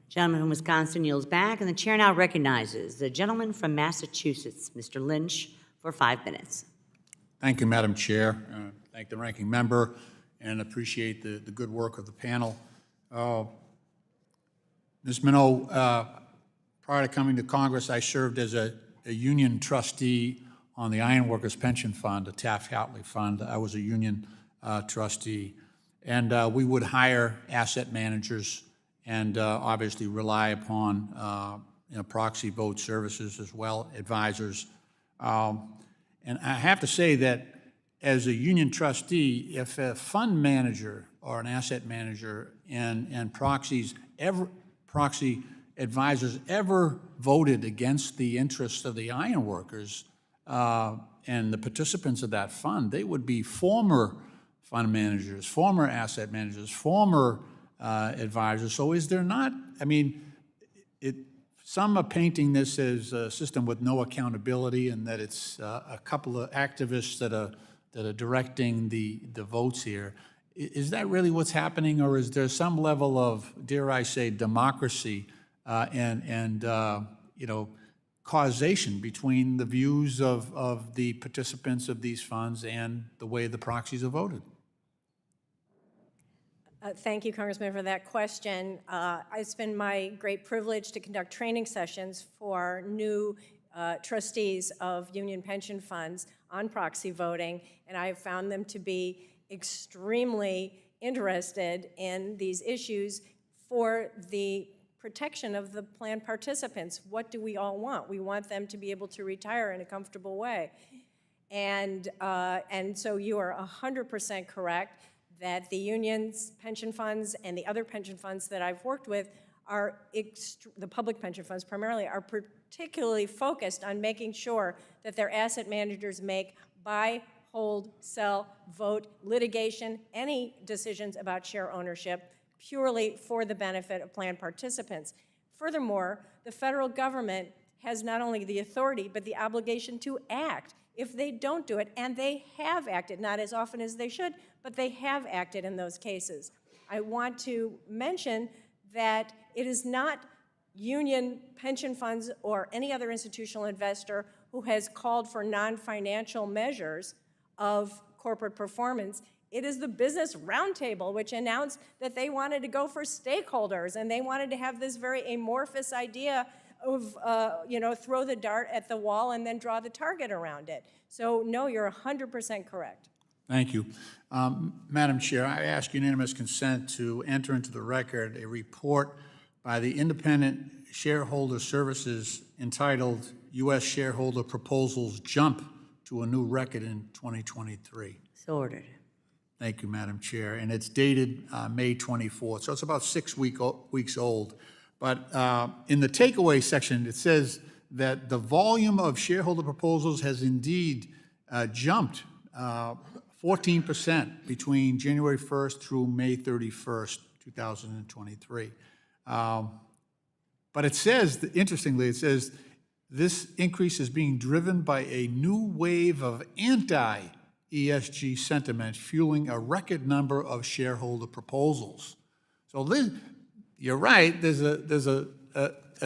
Gentleman from Wisconsin yields back, and the chair now recognizes the gentleman from Massachusetts, Mr. Lynch, for 5 minutes. Thank you, Madam Chair. Thank the ranking member and appreciate the good work of the panel. Ms. Minow, prior to coming to Congress, I served as a union trustee on the Ironworkers Pension Fund, a Taft-Hartley fund. I was a union trustee. And we would hire asset managers and obviously rely upon proxy vote services as well, advisors. And I have to say that as a union trustee, if a fund manager or an asset manager and proxy advisors ever voted against the interests of the ironworkers and the participants of that fund, they would be former fund managers, former asset managers, former advisors. So is there not, I mean, some are painting this as a system with no accountability and that it's a couple of activists that are directing the votes here. Is that really what's happening, or is there some level of, dare I say, democracy and causation between the views of the participants of these funds and the way the proxies are voted? Thank you, Congressman, for that question. It's been my great privilege to conduct training sessions for new trustees of union pension funds on proxy voting, and I have found them to be extremely interested in these issues for the protection of the plan participants. What do we all want? We want them to be able to retire in a comfortable way. And so you are 100% correct that the unions, pension funds, and the other pension funds that I've worked with are, the public pension funds primarily, are particularly focused on making sure that their asset managers make buy, hold, sell, vote, litigation, any decisions about share ownership purely for the benefit of plan participants. Furthermore, the federal government has not only the authority, but the obligation to act if they don't do it, and they have acted, not as often as they should, but they have acted in those cases. I want to mention that it is not union pension funds or any other institutional investor who has called for non-financial measures of corporate performance. It is the Business Roundtable, which announced that they wanted to go for stakeholders, and they wanted to have this very amorphous idea of, throw the dart at the wall and then draw the target around it. So, no, you're 100% correct. Thank you. Madam Chair, I ask unanimous consent to enter into the record a report by the Independent Shareholder Services entitled U.S. Shareholder Proposals Jump to a New Record in 2023. So ordered. Thank you, Madam Chair. And it's dated May 24th, so it's about 6 weeks old. But in the takeaway section, it says that the volume of shareholder proposals has indeed jumped 14% between January 1st through May 31st, 2023. But it says, interestingly, it says this increase is being driven by a new wave of anti-ESG sentiment fueling a record number of shareholder proposals. So this, you're right, there's a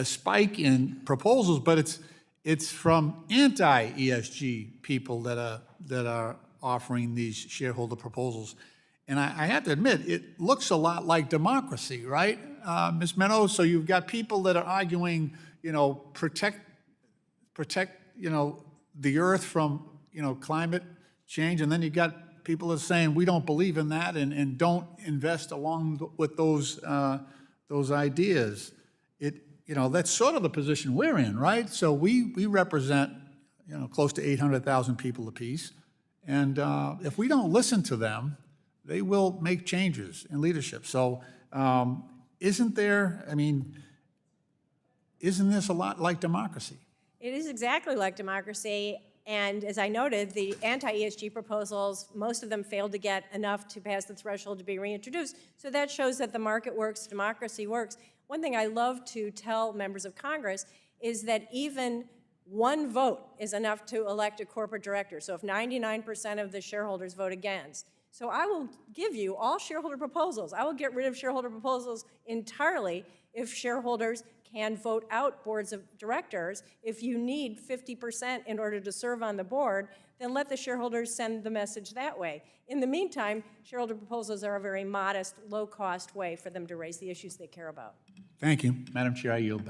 spike in proposals, but it's from anti-ESG people that are offering these shareholder proposals. And I have to admit, it looks a lot like democracy, right, Ms. Minow? So you've got people that are arguing, protect, the earth from, climate change, and then you got people that are saying we don't believe in that and don't invest along with those ideas. That's sort of the position we're in, right? So we represent, close to 800,000 people apiece, and if we don't listen to them, they will make changes in leadership. So isn't this a lot like democracy? It is exactly like democracy, and as I noted, the anti-ESG proposals, most of them failed to get enough to pass the threshold to be reintroduced. So that shows that the market works, democracy works. One thing I love to tell members of Congress is that even one vote is enough to elect a corporate director. So if 99% of the shareholders vote against. So I will give you all shareholder proposals. I will get rid of shareholder proposals entirely If shareholders can vote out boards of directors, if you need 50% in order to serve on the board, then let the shareholders send the message that way. In the meantime, shareholder proposals are a very modest, low-cost way for them to raise the issues they care about. Thank you. Madam Chair, I yield back.